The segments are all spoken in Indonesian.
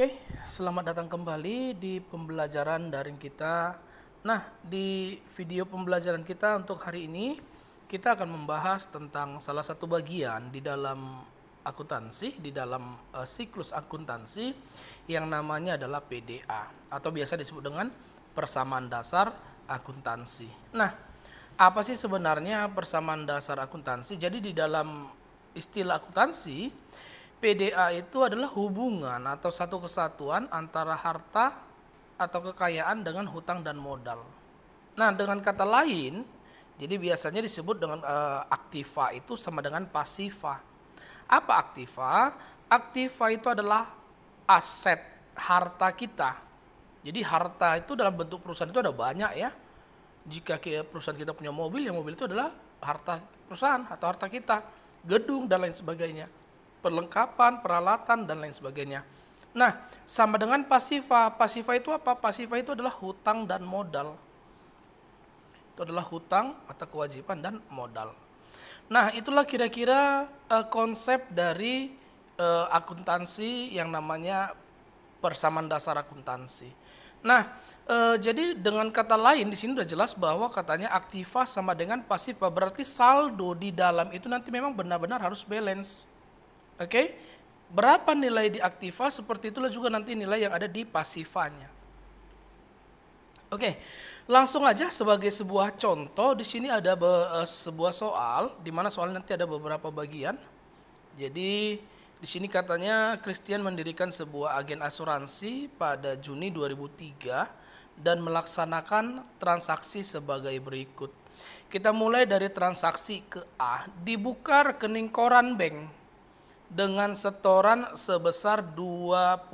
Oke, selamat datang kembali di pembelajaran daring kita. Nah, di video pembelajaran kita untuk hari ini, kita akan membahas tentang salah satu bagian di dalam akuntansi, di dalam siklus akuntansi yang namanya adalah PDA atau biasa disebut dengan persamaan dasar akuntansi. Nah, apa sih sebenarnya persamaan dasar akuntansi? Jadi di dalam istilah akuntansi, PDA itu adalah hubungan atau satu kesatuan antara harta atau kekayaan dengan hutang dan modal. Nah, dengan kata lain, jadi biasanya disebut dengan aktiva itu sama dengan pasiva. Apa aktiva? Aktiva itu adalah aset harta kita. Jadi harta itu dalam bentuk perusahaan itu ada banyak ya. Jika perusahaan kita punya mobil, ya mobil itu adalah harta perusahaan atau harta kita, gedung dan lain sebagainya, perlengkapan, peralatan, dan lain sebagainya. Nah, sama dengan pasiva. Pasiva itu apa? Pasiva itu adalah hutang dan modal. Itu adalah hutang atau kewajiban dan modal. Nah, itulah kira-kira konsep dari akuntansi yang namanya persamaan dasar akuntansi. Nah, jadi dengan kata lain di sini sudah jelas bahwa katanya aktiva sama dengan pasiva, berarti saldo di dalam itu nanti memang benar-benar harus balance. Oke, berapa nilai di aktiva, seperti itulah juga nanti nilai yang ada di pasivanya. Oke, langsung aja sebagai sebuah contoh, di sini ada sebuah soal, di mana soal nanti ada beberapa bagian. Jadi di sini katanya Christian mendirikan sebuah agen asuransi pada Juni 2003 dan melaksanakan transaksi sebagai berikut. Kita mulai dari transaksi ke A, dibuka rekening koran bank dengan setoran sebesar 25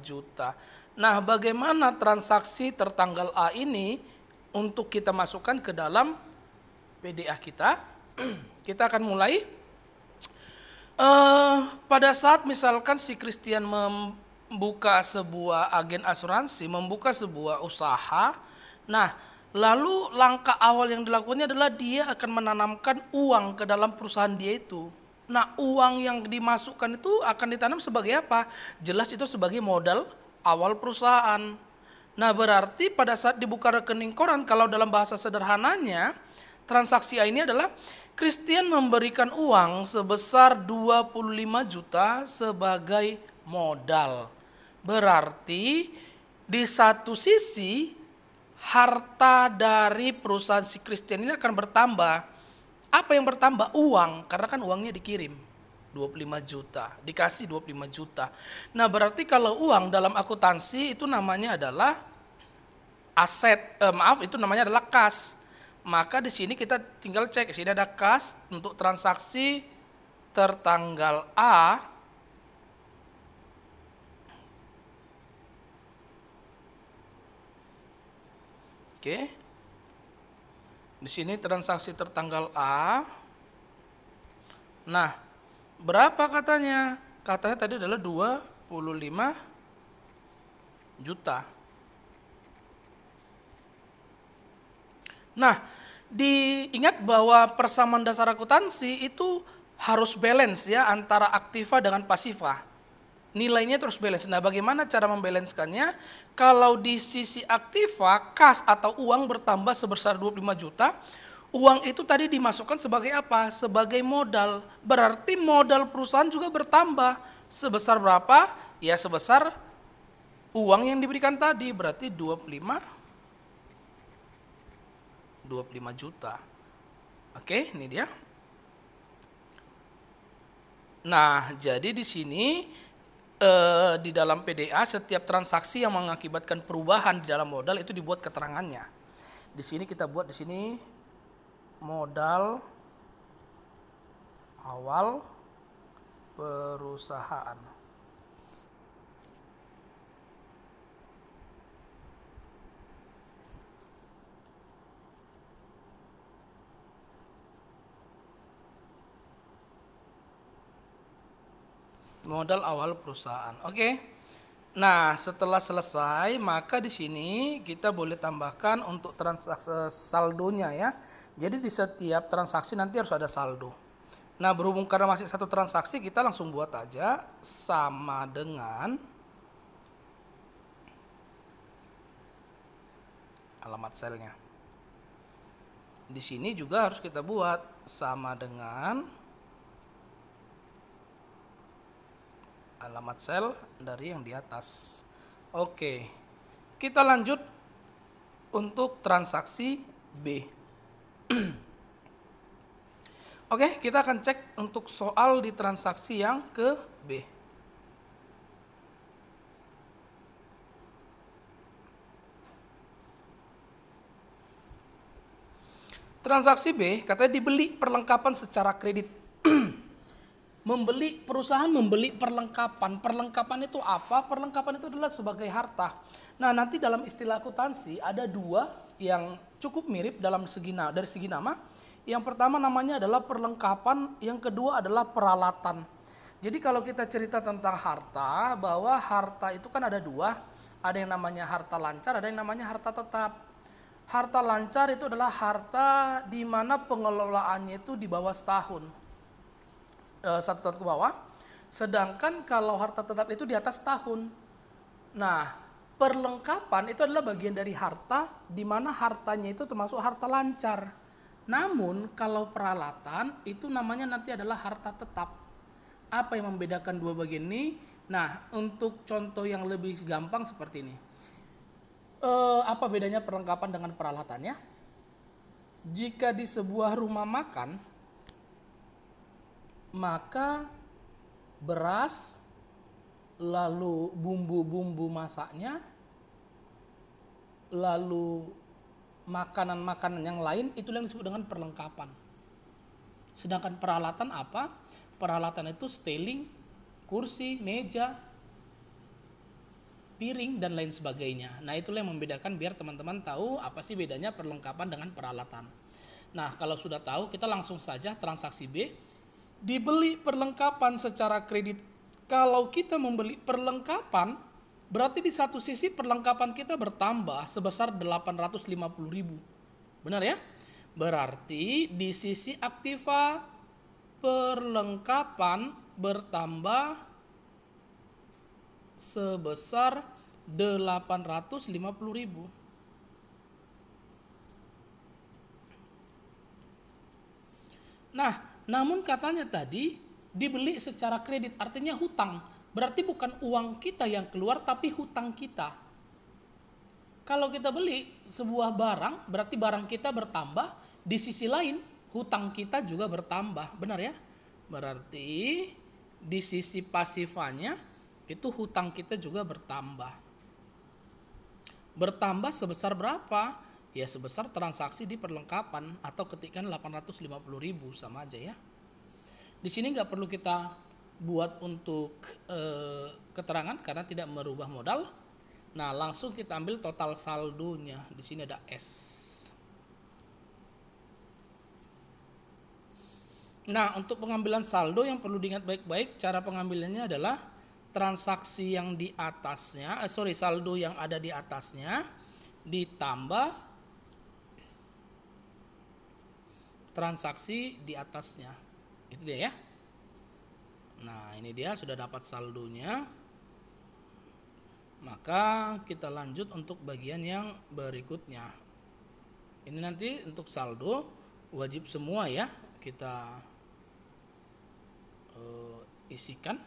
juta. Nah, bagaimana transaksi tertanggal A ini untuk kita masukkan ke dalam PDA kita? Kita akan mulai. Pada saat misalkan si Christian membuka sebuah agen asuransi, membuka sebuah usaha, nah lalu langkah awal yang dilakukannya adalah dia akan menanamkan uang ke dalam perusahaan dia itu. Nah, uang yang dimasukkan itu akan ditanam sebagai apa? Jelas itu sebagai modal awal perusahaan. Nah, berarti pada saat dibuka rekening koran, kalau dalam bahasa sederhananya, transaksi A ini adalah Christian memberikan uang sebesar 25 juta sebagai modal. Berarti di satu sisi harta dari perusahaan si Christian ini akan bertambah. Apa yang bertambah? Uang, karena kan uangnya dikirim 25 juta, dikasih 25 juta. Nah, berarti kalau uang dalam akuntansi itu namanya adalah aset, itu namanya adalah kas. Maka di sini kita tinggal cek, di sini ada kas untuk transaksi tertanggal A. Oke. Di sini transaksi tertanggal A. Nah, berapa katanya? Katanya tadi adalah 25 juta. Nah, diingat bahwa persamaan dasar akuntansi itu harus balance ya antara aktiva dengan pasiva. Nilainya terus balance. Nah, bagaimana cara membalancekannya? Kalau di sisi aktiva, kas atau uang bertambah sebesar 25 juta, uang itu tadi dimasukkan sebagai apa? Sebagai modal. Berarti modal perusahaan juga bertambah. Sebesar berapa? Ya sebesar uang yang diberikan tadi, berarti 25 juta. Oke, ini dia. Nah, jadi di sini di dalam PDA setiap transaksi yang mengakibatkan perubahan di dalam modal itu dibuat keterangannya. Di sini kita buat di sini modal awal perusahaan. Modal awal perusahaan. Oke. Nah, setelah selesai, maka di sini kita boleh tambahkan untuk transaksi saldonya ya. Jadi di setiap transaksi nanti harus ada saldo. Nah, berhubung karena masih satu transaksi, kita langsung buat aja sama dengan alamat selnya. Di sini juga harus kita buat sama dengan alamat sel dari yang di atas. Oke, kita lanjut untuk transaksi B. Oke, kita akan cek untuk soal di transaksi yang ke B. Transaksi B katanya dibeli perlengkapan secara kredit. Perusahaan membeli perlengkapan. Perlengkapan itu apa? Perlengkapan itu adalah sebagai harta. Nah, nanti dalam istilah akuntansi ada dua yang cukup mirip dari segi nama. Yang pertama namanya adalah perlengkapan, yang kedua adalah peralatan. Jadi kalau kita cerita tentang harta, bahwa harta itu kan ada dua. Ada yang namanya harta lancar, ada yang namanya harta tetap. Harta lancar itu adalah harta di mana pengelolaannya itu di bawah setahun, 1 tahun ke bawah. Sedangkan kalau harta tetap itu di atas tahun. Nah, perlengkapan itu adalah bagian dari harta di mana hartanya itu termasuk harta lancar. Namun kalau peralatan itu namanya nanti adalah harta tetap. Apa yang membedakan dua bagian ini? Nah, untuk contoh yang lebih gampang seperti ini. Apa bedanya perlengkapan dengan peralatannya? Jika di sebuah rumah makan, maka beras, lalu bumbu-bumbu masaknya, lalu makanan-makanan yang lain, itu yang disebut dengan perlengkapan. Sedangkan peralatan apa? Peralatan itu seteling, kursi, meja, piring, dan lain sebagainya. Nah, itulah yang membedakan biar teman-teman tahu apa sih bedanya perlengkapan dengan peralatan. Nah, kalau sudah tahu, kita langsung saja transaksi B. Dibeli perlengkapan secara kredit. Kalau kita membeli perlengkapan, berarti di satu sisi perlengkapan kita bertambah sebesar 850.000. Benar ya? Berarti di sisi aktiva perlengkapan bertambah sebesar 850.000. Nah, namun katanya tadi dibeli secara kredit, artinya hutang. Berarti bukan uang kita yang keluar, tapi hutang kita. Kalau kita beli sebuah barang, berarti barang kita bertambah. Di sisi lain, hutang kita juga bertambah. Benar ya? Berarti di sisi pasifannya, itu hutang kita juga bertambah. Bertambah sebesar berapa? Ya sebesar transaksi di perlengkapan, atau ketikkan 850.000, sama aja ya. Di sini nggak perlu kita buat untuk keterangan karena tidak merubah modal. Nah, langsung kita ambil total saldonya. Di sini ada S. Nah, untuk pengambilan saldo yang perlu diingat baik-baik, cara pengambilannya adalah transaksi yang di atasnya, saldo yang ada di atasnya ditambah transaksi di atasnya. Itu dia ya. Nah, ini dia sudah dapat saldonya. Maka kita lanjut untuk bagian yang berikutnya. Ini nanti untuk saldo wajib semua ya kita isikan.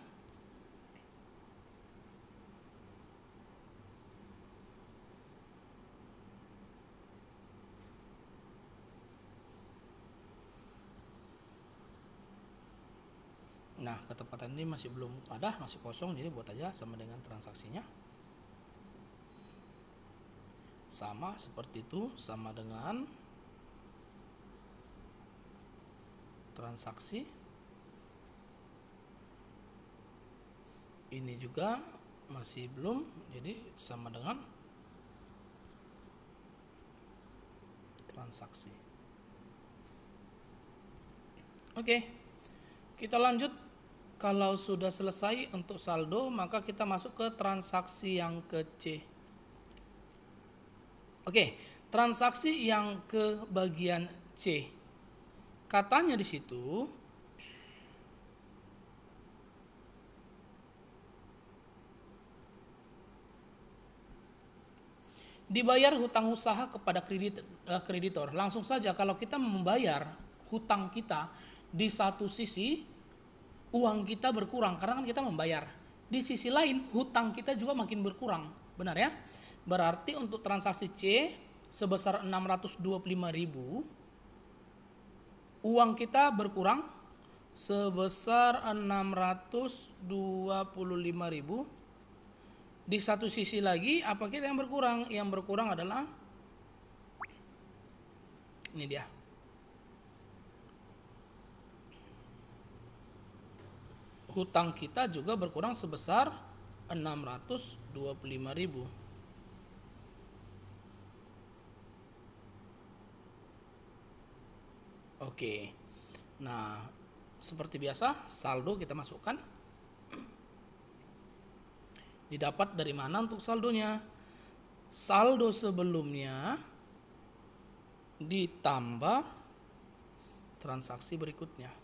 Nah, ketepatan ini masih belum ada, masih kosong, jadi buat aja sama dengan transaksinya. Sama seperti itu, sama dengan transaksi. Ini juga masih belum, jadi sama dengan transaksi. Oke, kita lanjut. Kalau sudah selesai untuk saldo, maka kita masuk ke transaksi yang ke C. Oke, transaksi yang ke bagian C. Katanya di situ Dibayar hutang usaha kepada kreditor. Langsung saja kalau kita membayar hutang kita, di satu sisi uang kita berkurang karena kan kita membayar. Di sisi lain hutang kita juga makin berkurang. Benar ya? Berarti untuk transaksi C sebesar 625.000, uang kita berkurang sebesar 625.000. Di satu sisi lagi apa kita yang berkurang? Yang berkurang adalah ini dia. Hutang kita juga berkurang sebesar 625.000. Oke. Nah, seperti biasa saldo kita masukkan. Didapat dari mana untuk saldonya? Saldo sebelumnya ditambah transaksi berikutnya.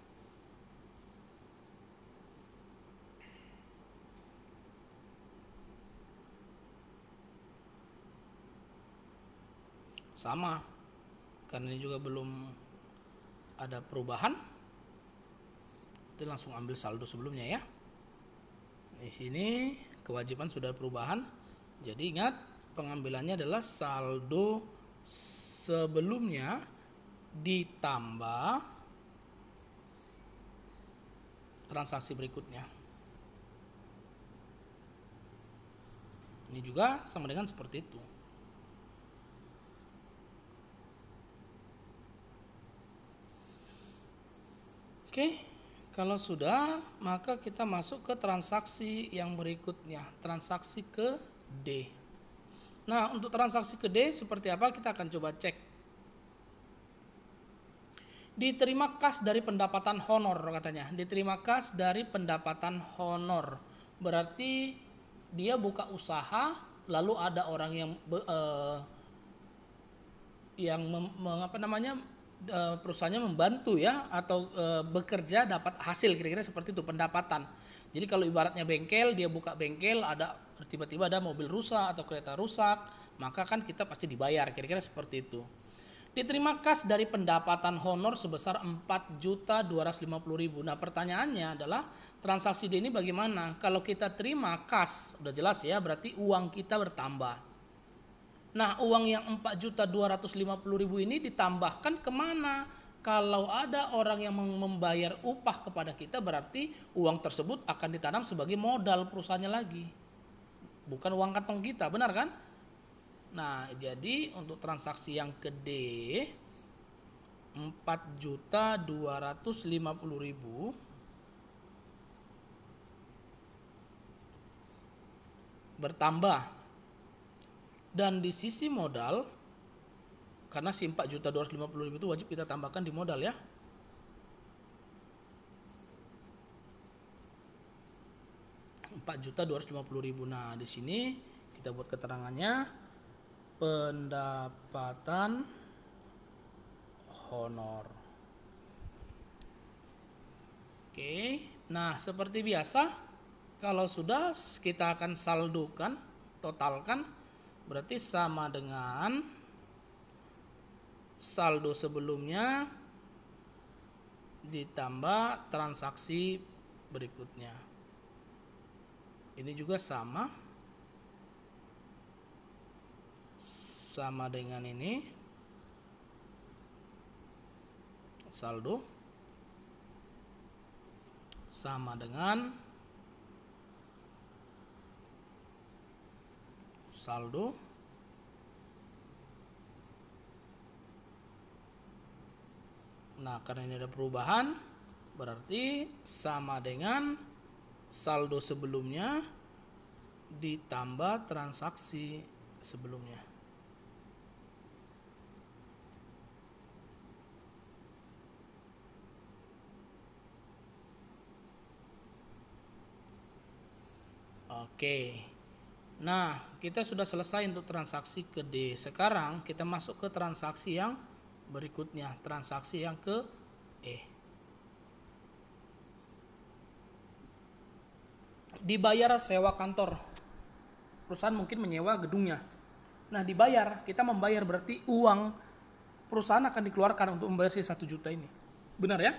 Sama, karena ini juga belum ada perubahan, itu langsung ambil saldo sebelumnya ya. Di sini kewajiban sudah perubahan, jadi ingat pengambilannya adalah saldo sebelumnya ditambah transaksi berikutnya. Ini juga sama dengan seperti itu. Oke, kalau sudah, maka kita masuk ke transaksi yang berikutnya, transaksi ke D. Nah, untuk transaksi ke D seperti apa kita akan coba cek. Diterima kas dari pendapatan honor katanya. Diterima kas dari pendapatan honor. Berarti dia buka usaha, lalu ada orang yang perusahaannya membantu ya, atau bekerja dapat hasil, kira-kira seperti itu pendapatan. Jadi kalau ibaratnya bengkel, dia buka bengkel, ada tiba-tiba ada mobil rusak atau kereta rusak, maka kan kita pasti dibayar, kira-kira seperti itu. Diterima kas dari pendapatan honor sebesar 4.250.000. Nah, pertanyaannya adalah transaksi D ini bagaimana? Kalau kita terima kas, udah jelas ya, berarti uang kita bertambah. Nah, uang yang 4.250.000 ini ditambahkan kemana? Kalau ada orang yang membayar upah kepada kita, berarti uang tersebut akan ditanam sebagai modal perusahaannya lagi, bukan uang kantong kita, benar kan? Nah, jadi untuk transaksi yang ke D 4.250.000 bertambah, dan di sisi modal, karena si 4.250.000 itu wajib kita tambahkan di modal ya. Rp4.250.000. Nah, di sini kita buat keterangannya pendapatan honor. Oke, nah seperti biasa, kalau sudah kita akan saldokan, totalkan, berarti sama dengan saldo sebelumnya ditambah transaksi berikutnya. Ini juga sama dengan ini, saldo sama dengan saldo nah, karena ini ada perubahan, berarti sama dengan saldo sebelumnya ditambah transaksi sebelumnya. Oke. Nah, kita sudah selesai untuk transaksi ke D. Sekarang kita masuk ke transaksi yang berikutnya, transaksi yang ke E. Dibayar sewa kantor. Perusahaan mungkin menyewa gedungnya. Nah, dibayar, kita membayar berarti uang perusahaan akan dikeluarkan untuk membayar si 1 juta ini. Benar ya?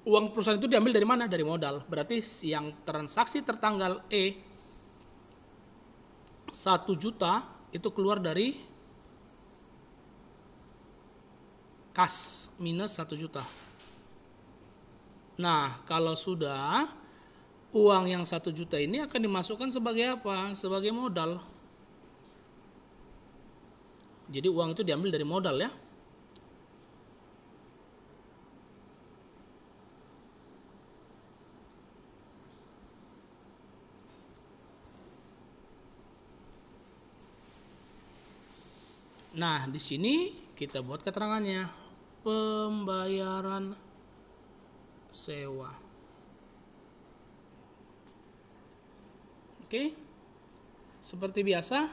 Uang perusahaan itu diambil dari mana? Dari modal. Berarti yang transaksi tertanggal 1 juta itu keluar dari kas minus 1 juta. Nah, kalau sudah, uang yang 1 juta ini akan dimasukkan sebagai apa? Sebagai modal. Jadi uang itu diambil dari modal ya. Nah, di sini kita buat keterangannya. Pembayaran sewa. Oke. Seperti biasa,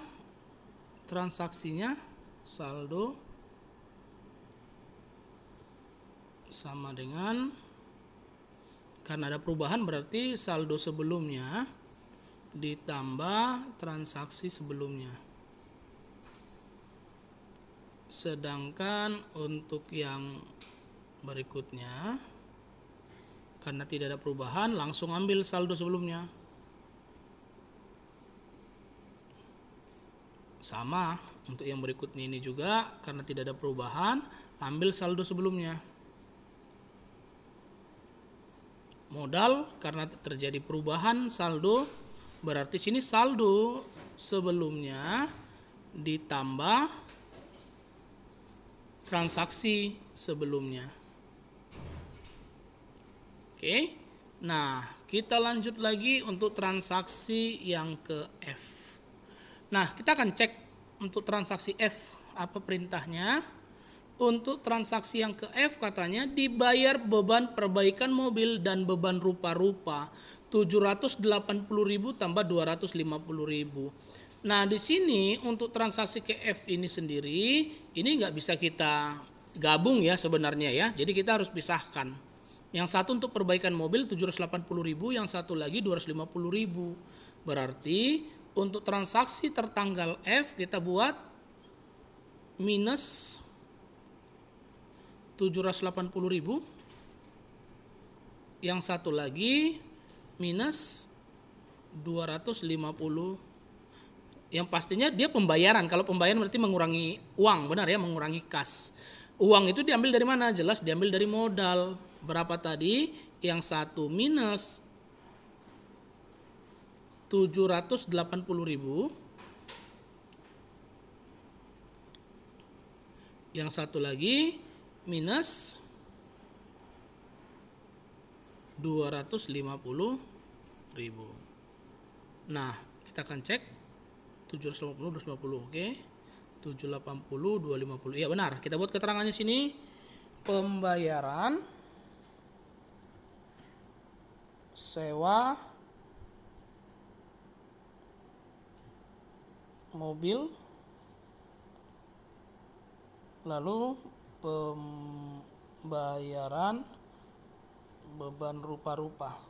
transaksinya saldo sama dengan, karena ada perubahan berarti saldo sebelumnya ditambah transaksi sebelumnya. Sedangkan untuk yang berikutnya, karena tidak ada perubahan, langsung ambil saldo sebelumnya. Sama untuk yang berikutnya ini juga, karena tidak ada perubahan, ambil saldo sebelumnya. Modal, karena terjadi perubahan saldo, berarti sini saldo sebelumnya ditambah transaksi sebelumnya. Oke. Nah, kita lanjut lagi untuk transaksi yang ke F. Nah, kita akan cek untuk transaksi F apa perintahnya. Untuk transaksi yang ke F katanya dibayar beban perbaikan mobil dan beban rupa-rupa 780.000 tambah 250.000. Nah, di sini untuk transaksi ke F ini sendiri, ini nggak bisa kita gabung ya sebenarnya ya. Jadi kita harus pisahkan. Yang satu untuk perbaikan mobil 780.000, yang satu lagi 250.000. Berarti untuk transaksi tertanggal F kita buat minus 780.000. Yang satu lagi minus 250. Yang pastinya dia pembayaran. Kalau pembayaran berarti mengurangi uang, benar ya, mengurangi kas. Uang itu diambil dari mana? Jelas diambil dari modal. Berapa tadi? Yang satu minus 780.000. Yang satu lagi minus 250.000. Nah, kita akan cek 780 250, oke. 780 250. Iya benar. Kita buat keterangannya sini. Pembayaran sewa mobil, lalu pembayaran beban rupa-rupa.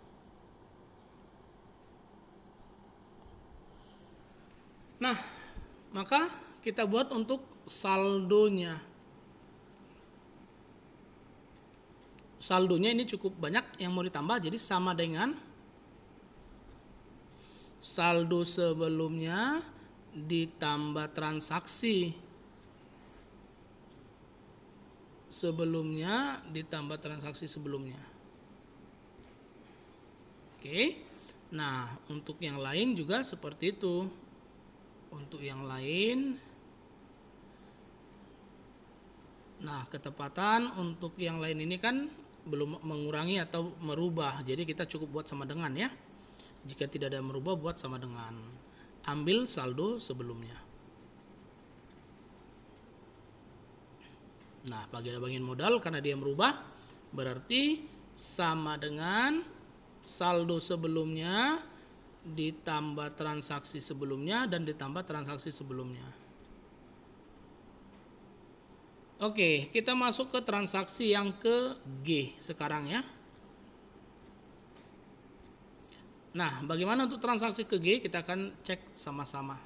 Nah, maka kita buat untuk saldonya. Saldonya ini cukup banyak yang mau ditambah, jadi sama dengan saldo sebelumnya ditambah transaksi sebelumnya ditambah transaksi sebelumnya. Oke. Nah, untuk yang lain juga seperti itu. Untuk yang lain, nah ketepatan untuk yang lain ini kan belum mengurangi atau merubah, jadi kita cukup buat sama dengan ya. Jika tidak ada merubah, buat sama dengan, ambil saldo sebelumnya. Nah, bagian modal karena dia merubah, berarti sama dengan saldo sebelumnya ditambah transaksi sebelumnya dan ditambah transaksi sebelumnya. Oke, kita masuk ke transaksi yang ke G sekarang ya. Nah, bagaimana untuk transaksi ke G? Kita akan cek sama-sama.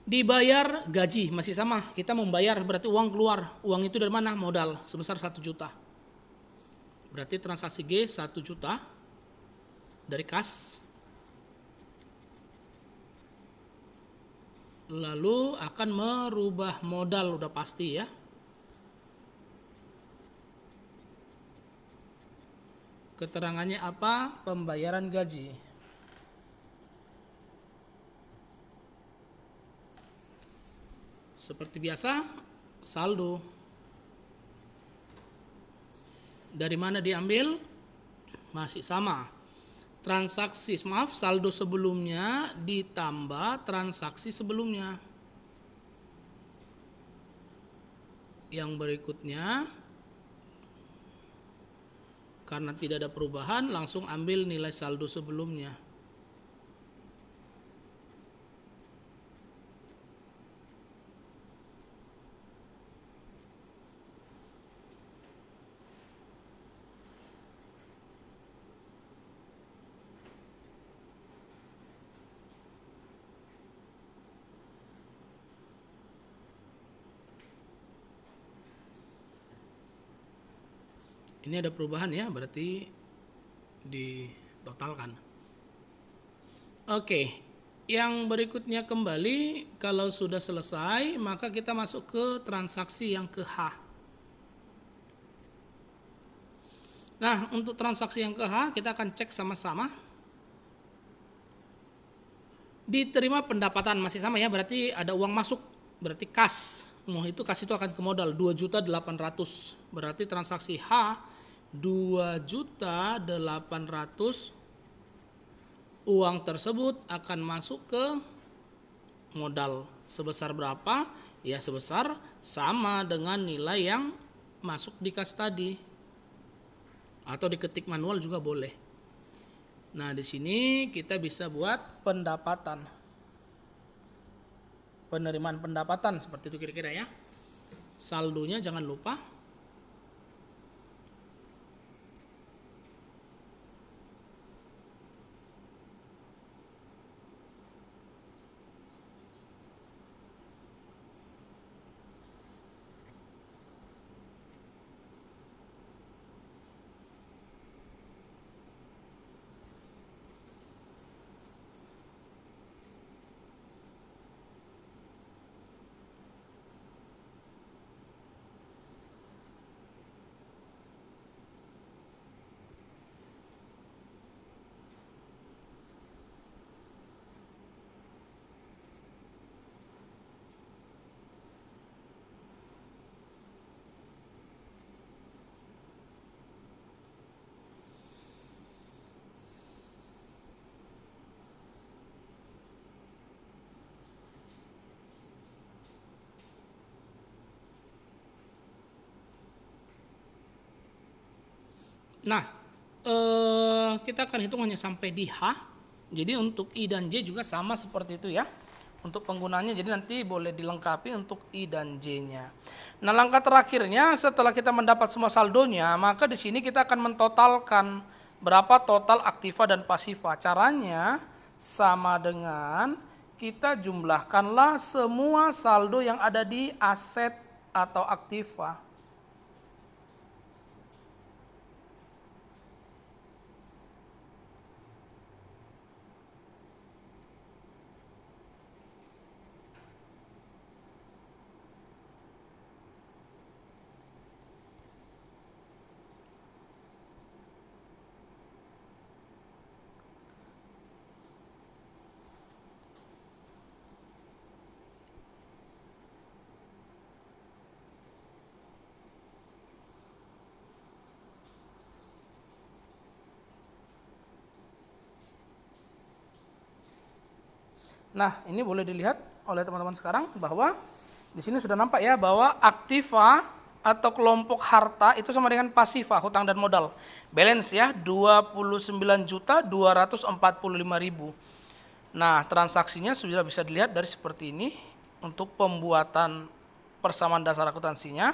Dibayar gaji masih sama, kita membayar berarti uang keluar. Uang itu dari mana? Modal sebesar 1 juta. Berarti transaksi G 1 juta dari kas. Lalu akan merubah modal, udah pasti ya. Keterangannya apa? Pembayaran gaji. Seperti biasa, saldo. Dari mana diambil? Masih sama. Transaksi, maaf, saldo sebelumnya ditambah transaksi sebelumnya. Yang berikutnya, karena tidak ada perubahan, langsung ambil nilai saldo sebelumnya. Ini ada perubahan ya, berarti ditotalkan. Oke, yang berikutnya kembali, kalau sudah selesai maka kita masuk ke transaksi yang ke H. Nah, untuk transaksi yang ke H kita akan cek sama-sama. Diterima pendapatan masih sama ya, berarti ada uang masuk, berarti kas. Itu kas itu akan ke modal 2.800.000. Berarti transaksi H 2.800.000, uang tersebut akan masuk ke modal sebesar berapa? Ya sebesar sama dengan nilai yang masuk di kas tadi. Atau diketik manual juga boleh. Nah, di sini kita bisa buat pendapatan. Penerimaan pendapatan seperti itu kira-kira ya. Saldonya jangan lupa. Nah, kita akan hitung hanya sampai di H. Jadi untuk I dan J juga sama seperti itu ya. Untuk penggunaannya, jadi nanti boleh dilengkapi untuk I dan J-nya. Nah, langkah terakhirnya setelah kita mendapat semua saldonya, maka di sini kita akan mentotalkan berapa total aktiva dan pasiva. Caranya sama dengan kita jumlahkanlah semua saldo yang ada di aset atau aktiva. Nah, ini boleh dilihat oleh teman-teman sekarang bahwa di sini sudah nampak ya bahwa aktiva atau kelompok harta itu sama dengan pasiva, hutang dan modal. Balance ya 29.245.000. Nah, transaksinya sudah bisa dilihat dari seperti ini untuk pembuatan persamaan dasar akuntansinya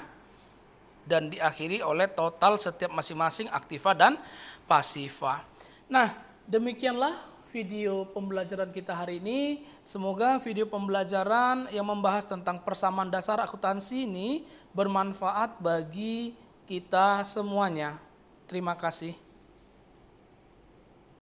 dan diakhiri oleh total setiap masing-masing aktiva dan pasiva. Nah, demikianlah video pembelajaran kita hari ini. Semoga video pembelajaran yang membahas tentang persamaan dasar akuntansi ini bermanfaat bagi kita semuanya. Terima kasih.